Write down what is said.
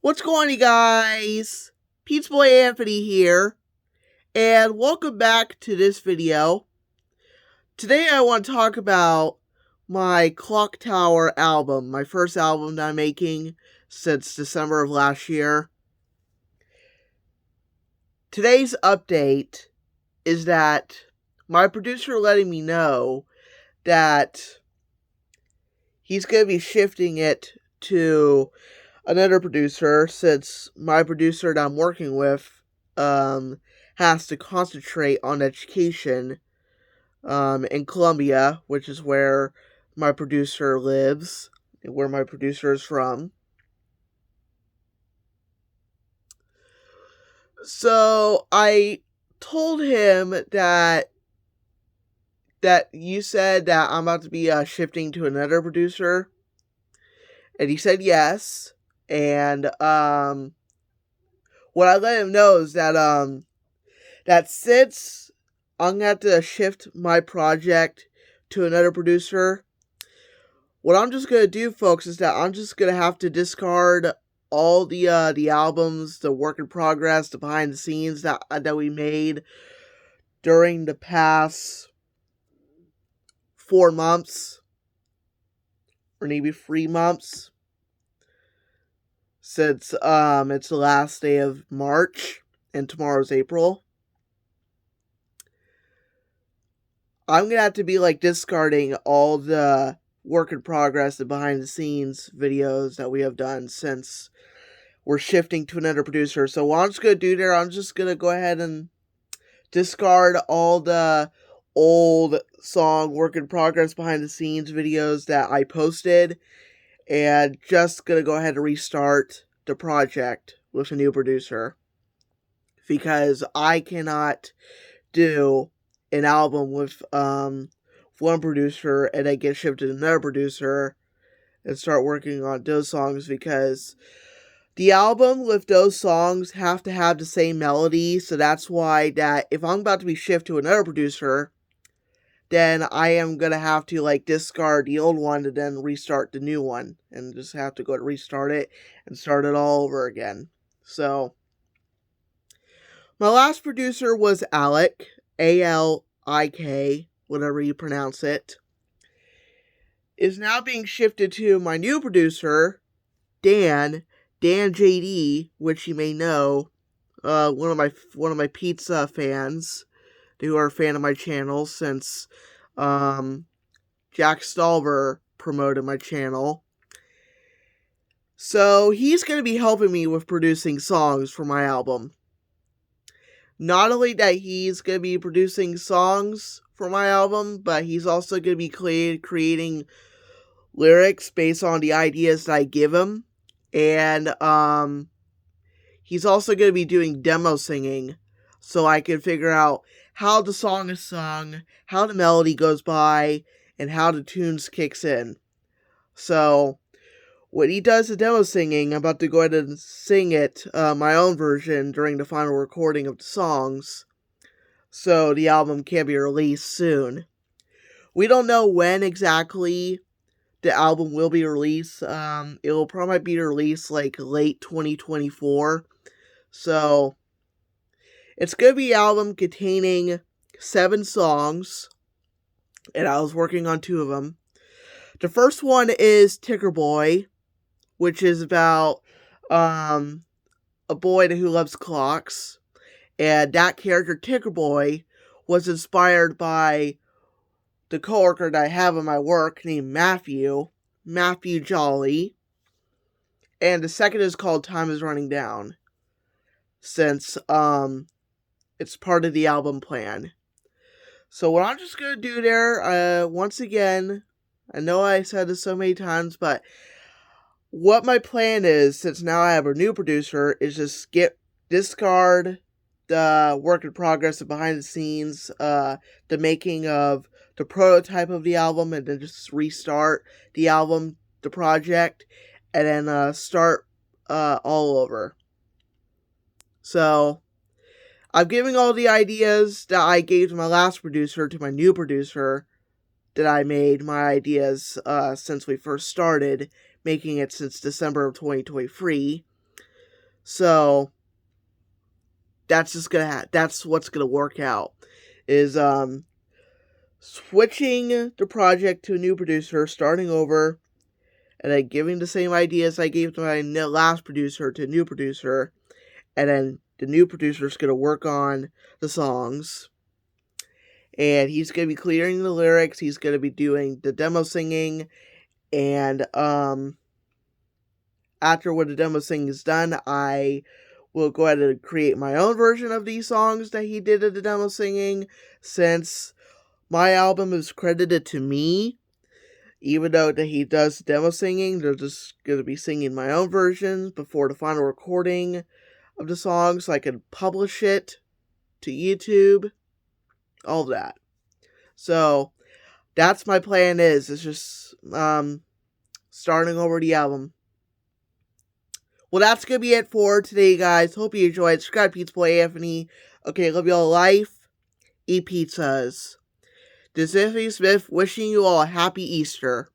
What's going on, you guys? Pizza Boy Anthony here, and welcome back to this video. Today I want to talk about my Clock Tower album, my first album that I'm making since December of last year. Today's update is that my producer letting me know that he's going to be shifting it to another producer, since my producer that I'm working with has to concentrate on education in Colombia, which is where my producer lives, where my producer is from. So I told him that you said that I'm about to be shifting to another producer, and he said yes. And what I let him know is that since I'm gonna have to shift my project to another producer, what I'm just gonna do, folks, is that I'm just gonna have to discard all the albums, the work in progress, the behind the scenes that we made during the past 4 months, or maybe 3 months, since it's the last day of March and tomorrow's April. I'm gonna have to be discarding all the work in progress and behind the scenes videos that we have done since we're shifting to another producer. So what I'm just gonna do there, I'm just gonna go ahead and discard all the old song work in progress behind the scenes videos that I posted, and just gonna go ahead and restart the project with a new producer, because I cannot do an album with one producer and then get shipped to another producer and start working on those songs, because the album with those songs have to have the same melody. So that's why that if I'm about to be shifted to another producer, then I am gonna have to discard the old one and then restart the new one, and just have to go to restart it and start it all over again. So my last producer was Alec, A-L-I-K, whatever you pronounce it, is now being shifted to my new producer, Dan JD, which you may know, one of my pizza fans, who are a fan of my channel since Jack Stolver promoted my channel. So he's going to be helping me with producing songs for my album. Not only that he's going to be producing songs for my album, but he's also going to be creating lyrics based on the ideas that I give him. And he's also going to be doing demo singing, so I can figure out how the song is sung, how the melody goes by, and how the tunes kicks in. So when he does the demo singing, I'm about to go ahead and sing it, my own version, during the final recording of the songs, so the album can be released soon. We don't know when exactly the album will be released. It will probably be released late 2024. So it's going to be an album containing 7 songs, and I was working on 2 of them. The first one is Ticker Boy, which is about a boy who loves clocks. And that character, Ticker Boy, was inspired by the coworker that I have in my work named Matthew Jolly. And the second is called Time Is Running Down, since it's part of the album plan. So what I'm just going to do there, once again, I know I said this so many times, but what my plan is, since now I have a new producer, is just discard the work in progress and behind the scenes, the making of the prototype of the album, and then just restart the album, the project, and then start all over. So I'm giving all the ideas that I gave to my last producer to my new producer, that I made my ideas since we first started making it, since December of 2023. So that's just gonna that's what's gonna work out. Is switching the project to a new producer, starting over, and then giving the same ideas I gave to my last producer to a new producer, and then the new producer is gonna work on the songs. And he's gonna be clearing the lyrics. He's gonna be doing the demo singing, and after when the demo singing is done, I will go ahead and create my own version of these songs that he did at the demo singing, since my album is credited to me. Even though that he does demo singing, they're just gonna be singing my own versions before the final recording of the song, so I can publish it to YouTube. All of that. So that's my plan. It's just starting over the album. Well, that's gonna be it for today, guys. Hope you enjoyed. Subscribe, Pizza Boy Anthony. Okay, love y'all. Life. Eat pizzas. This is Anthony Smith wishing you all a happy Easter.